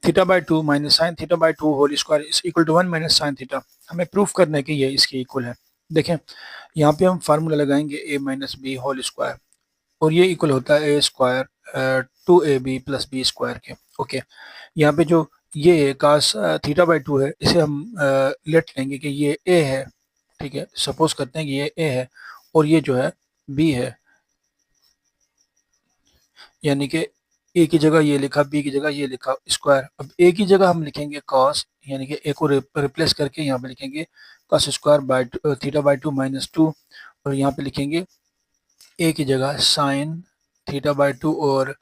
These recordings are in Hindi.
Theta by two minus sine theta by two whole square is equal to 1 minus sine theta. हमें प्रूफ करना है कि ये इसके इक्वल है। देखें, यहाँ पे हम फार्मूला लगाएंगे A minus B whole square, और ये इक्वल होता है A square two A B plus B square के। ओके, यहाँ पे जो ये कास थीटा बाई टू है, इसे हम लेट लेंगे कि ये ए है। ठीक है, सपोज करते हैं कि ये ए है और ये जो है बी है, यानी कि ए की जगह ये लिखा, बी की जगह ये लिखा स्क्वायर। अब ए की जगह हम लिखेंगे कॉस, यानी कि ए को रिप्लेस करके यहाँ पे लिखेंगे cos square by theta by two minus two, और यहाँ पे लिखेंगे ए की जगह साइन थीटा बाई टू, और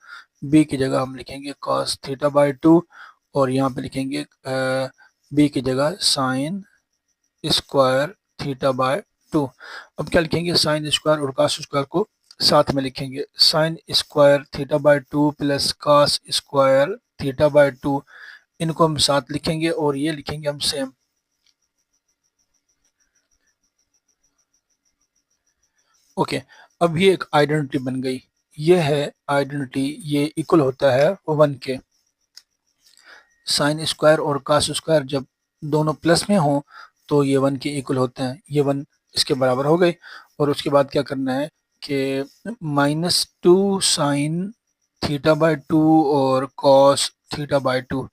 बी की जगह हम लिखेंगे कॉस थीटा बाई टू, और यहाँ पे लिखेंगे बी की जगह sign square theta by to. अब क्या लिखेंगे, साइन स्क्वायर और कास स्क्वायर को साथ में लिखेंगे, sine square theta by two plus cos square theta by two, इनको हम साथ लिखेंगे और ये लिखेंगे हम सेम। ओके, अब ये एक आइडेंटिटी बन गई, ये है आइडेंटिटी, ये इक्वल होता है 1 के। साइन स्क्वायर और कास स्क्वायर जब दोनों प्लस में हो तो ये 1 के इक्वल होते हैं, ये 1 इसके बराबर हो गई। और उसके बाद क्या करना है कि minus two sine theta by to और कॉस थीटा बाई टू।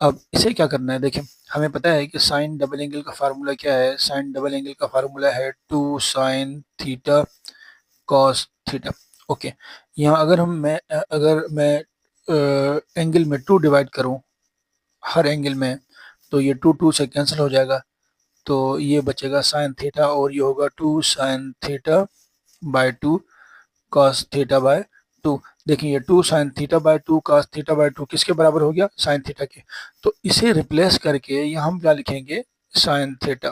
अब इसे क्या करना है, देखें, हमें पता है कि साइन डबल एंगल का फार्मूला क्या है, साइन डबल एंगल का फार्मूला है two sine theta cos theta. Okay, यहाँ अगर मैं एंगल में टू डिवाइड करूँ हर एंगल में, तो ये टू टू से कैंसिल हो जाएगा, तो ये बचेगा साइन थीटा, और ये होगा two sine theta by two cos theta by two. देखिए, ये two sine theta by two cos theta by two किसके बराबर हो गया, साइन थीटा के। तो इसे रिप्लेस करके यहाँ हम क्या लिखेंगे, sine theta.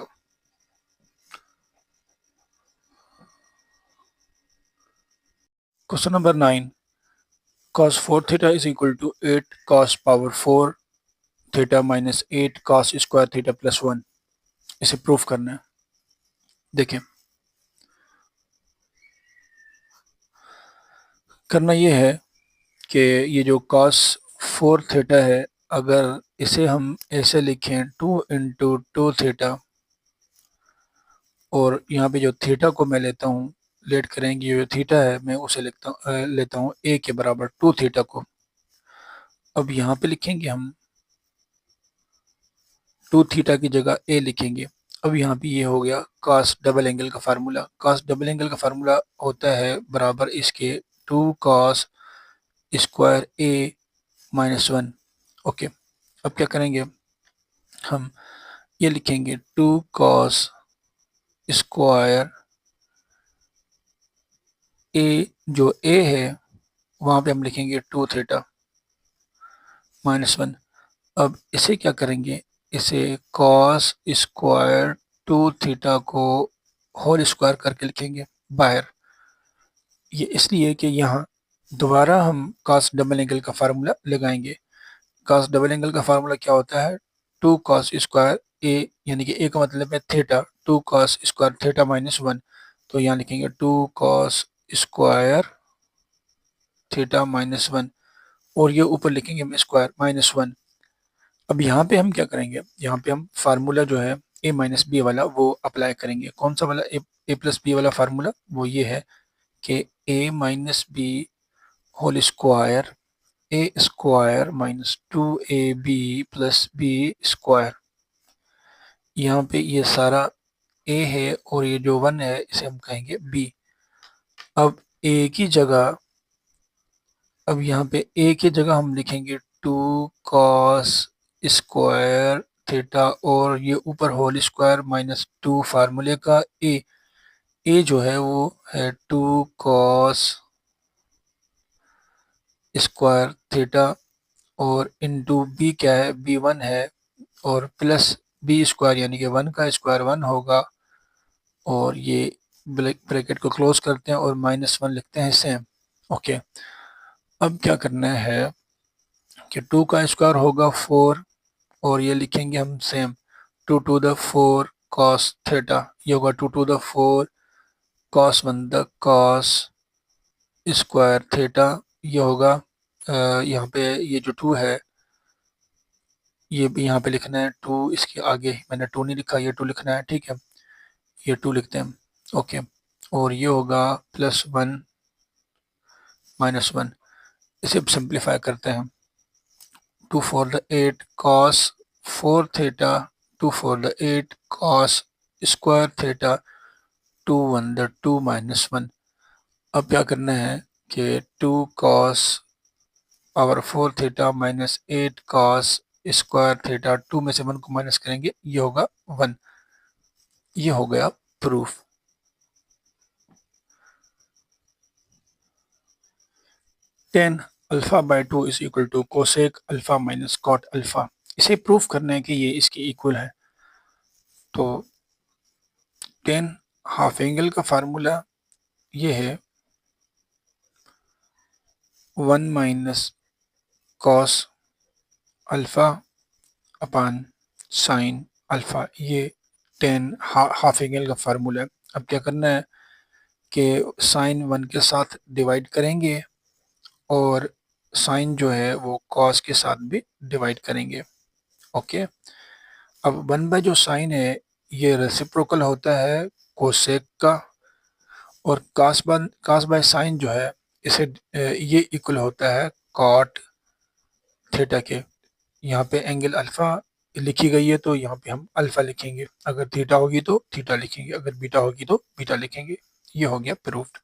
Question number 9, cos 4 theta is equal to 8 cos power 4 theta minus 8 cos square theta plus 1। इसे प्रूफ करना है। देखें, करना ये है कि ये जो cos 4 थीटा है, अगर इसे हम ऐसे लिखें 2 इंटू टू थीटा, और यहाँ पे जो थीटा को मैं लेता हूँ, लेट करेंगे, ये जो थीटा है मैं उसे लेता हूँ ए के बराबर 2 थीटा को। अब यहाँ पे लिखेंगे हम 2 थीटा की जगह ए लिखेंगे। अब यहाँ पे ये हो गया cos डबल एंगल का फार्मूला। cos डबल एंगल का फार्मूला होता है बराबर इसके 2 cos स्क्वायर ए माइनस 1। ओके, अब क्या करेंगे, हम ये लिखेंगे 2 cos स्क्वायर ए, जो ए है वहाँ पे हम लिखेंगे 2 थीटा माइनस 1। अब इसे क्या करेंगे, इसे cos स्क्वायर 2 थीटा को होल स्क्वायर करके लिखेंगे बाहर। ये इसलिए कि यहाँ दोबारा हम cos डबल एंगल का फार्मूला लगाएंगे। cos डबल एंगल का फार्मूला क्या होता है, 2 cos स्क्वायर ए, यानी कि ए का मतलब है theta, 2 cos square theta minus 1। तो यहाँ लिखेंगे 2 cos स्क्वायर थीटा माइनस 1, और ये ऊपर लिखेंगे हम स्क्वायर माइनस 1। अब यहाँ पे हम क्या करेंगे, यहाँ पे हम फार्मूला जो है ए माइनस बी वाला वो अप्लाई करेंगे। कौन सा वाला, ए प्लस बी वाला फार्मूला, वो ये है कि A minus B whole square A square minus 2ab plus B square. यहाँ पे ये सारा ए है और ये जो 1 है इसे हम कहेंगे बी। अब ए की जगह, अब यहाँ पे ए की जगह हम लिखेंगे 2 cos स्क्वायर थीटा, और ये ऊपर होल स्क्वायर माइनस 2 फार्मूले का ए जो है वो है 2 cos स्क्वायर थीटा, और इनटू बी क्या है, बी 1 है, और प्लस बी स्क्वायर, यानी कि 1 का स्क्वायर 1 होगा, और ये ब्रैकेट को क्लोज करते हैं और माइनस 1 लिखते हैं सेम। ओके, अब क्या करना है कि 2 का स्क्वायर होगा 4, और ये लिखेंगे हम same 2 to the 4 cos theta, ये होगा 2 to the 4 cos 1 the cos square theta, ये होगा यहाँ पे ये जो 2 है ये भी यहाँ पे लिखना है 2, इसके आगे मैंने 2 नहीं लिखा, ये 2 लिखना है, ठीक है, ये 2 लिखते हैं, ओके। और ये होगा +1 -1, इसे सिंप्लीफाई करते हैं। 2 4 the 8 cos 4 theta, 2 4 the 8 cos square theta, 2 1 the 2 -1। अब क्या करना है कि 2 cos power 4 theta minus 8 cos square theta, 2 में से 1 को माइनस करेंगे, ये होगा 1। ये हो गया proof. Tan alpha by 2 is equal to cosec alpha minus cot alpha. इसे प्रूफ करना है कि ये इसके इक्वल है। तो टेन हाफ एंगल का फार्मूला ये है 1 minus cos alpha upon sine alpha. ये टेन हाफ एंगल का फार्मूला है। अब क्या करना है कि साइन 1 के साथ डिवाइड करेंगे और साइन जो है वो कॉस के साथ भी डिवाइड करेंगे, ओके। अब 1 बाय जो साइन है ये रेसिप्रोकल होता है कोसेक का, और कास बाय साइन जो है इसे ये इक्वल होता है कॉट थीटा के। यहाँ पे एंगल अल्फा लिखी गई है तो यहाँ पे हम अल्फा लिखेंगे, अगर थीटा होगी तो थीटा लिखेंगे, अगर बीटा होगी तो बीटा लिखेंगे। ये हो गया proofed.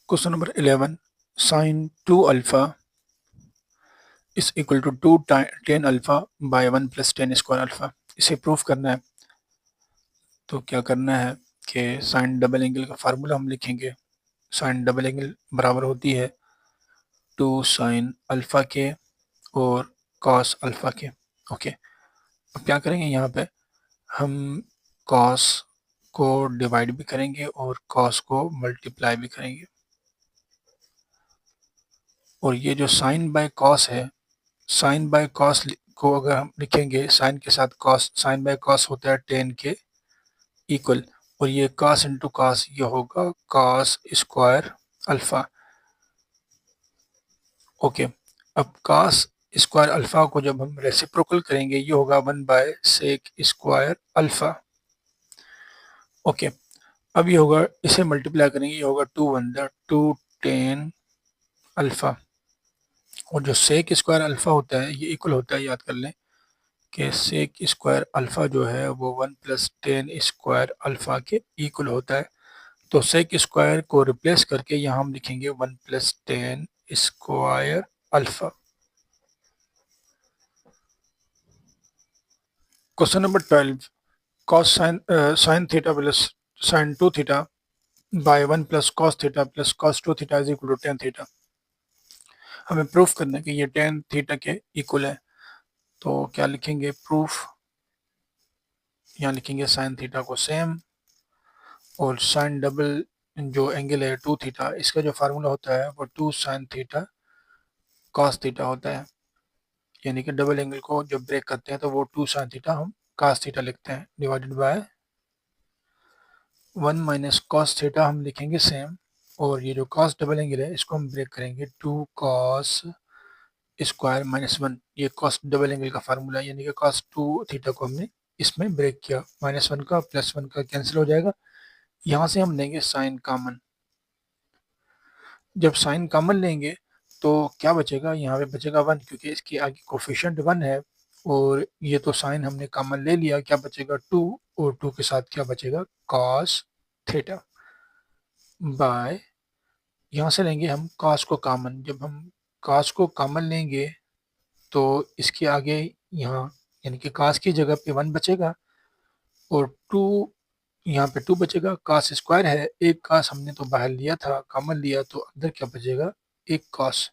Question number 11, sine 2 alpha is equal to 2 tan alpha by 1 plus tan square alpha. इसे प्रूफ करना है। तो क्या करना है कि साइन डबल एंगल का फार्मूला हम लिखेंगे। साइन डबल एंगल बराबर होती है 2 साइन अल्फा के और कॉस अल्फा के, ओके। अब क्या करेंगे, यहाँ पे हम कॉस को डिवाइड भी करेंगे और कॉस को मल्टीप्लाई भी करेंगे। और ये जो साइन बाय कॉस है, साइन बाय कॉस को अगर हम लिखेंगे साइन के साथ कॉस, साइन बाय कॉस होता है टेन के इक्वल, और ये कॉस इंटू कॉस ये होगा कॉस स्क्वायर अल्फा, ओके। अब कॉस स्क्वायर अल्फा को जब हम रेसिप्रोकल करेंगे ये होगा 1 by sec square alpha, okay. अब ये होगा, इसे मल्टीप्लाई करेंगे, ये होगा 2 1 2 टेन अल्फा, और जो सेक स्क्वायर अल्फा होता है ये इक्वल होता है, याद कर लें कि सेक स्क्वायर अल्फा जो है वो 1 प्लस टेन स्क्वायर अल्फा के इक्वल होता है। तो सेक स्क्वायर को रिप्लेस करके यहाँ हम लिखेंगे 1 plus tan square alpha. Question number 12, cos sin theta plus sin 2 theta by 1 plus cos theta plus cos 2 theta is equal to tan theta। हमें प्रूफ करना है कि ये tan थीटा के इक्वल है। तो क्या लिखेंगे प्रूफ, यहाँ लिखेंगे sin थीटा को सेम, और sin डबल जो एंगल है 2 थीटा, इसका जो फार्मूला होता है वो 2 sin थीटा cos थीटा होता है। यानी कि डबल एंगल को जब ब्रेक करते हैं तो वो 2 sin थीटा हम cos थीटा लिखते हैं, divided by 1 minus cos theta हम लिखेंगे सेम, और ये जो कॉस डबल एंगल है इसको हम ब्रेक करेंगे 2 कॉस स्क्वायर माइनस 1। ये कॉस डबल एंगल का फार्मूला है, यानी कि कॉस 2 थीटा को हमने इसमें ब्रेक किया, -1 का +1 का कैंसिल हो जाएगा। यहाँ से हम लेंगे साइन कॉमन। जब साइन कॉमन लेंगे तो क्या बचेगा, यहाँ पे बचेगा 1, क्योंकि इसके आगे कोफिशिएंट 1 है, और ये तो साइन हमने कॉमन ले लिया, क्या बचेगा 2, और 2 के साथ क्या बचेगा कॉस थीटा बाय, यहाँ से लेंगे हम cos को कॉमन। जब हम cos को कॉमन लेंगे तो इसके आगे यहाँ, यानी कि cos की जगह पे 1 बचेगा, और 2 यहाँ पे 2 बचेगा। cos स्क्वायर है, एक cos हमने तो बाहर लिया था, कॉमन लिया, तो अंदर क्या बचेगा, एक cos।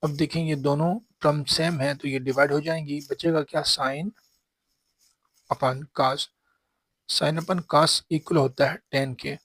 अब देखेंगे दोनों टर्म सेम है तो ये डिवाइड हो जाएंगी, बचेगा क्या, साइन अपन cos। साइन अपन cos इक्वल होता है tan के।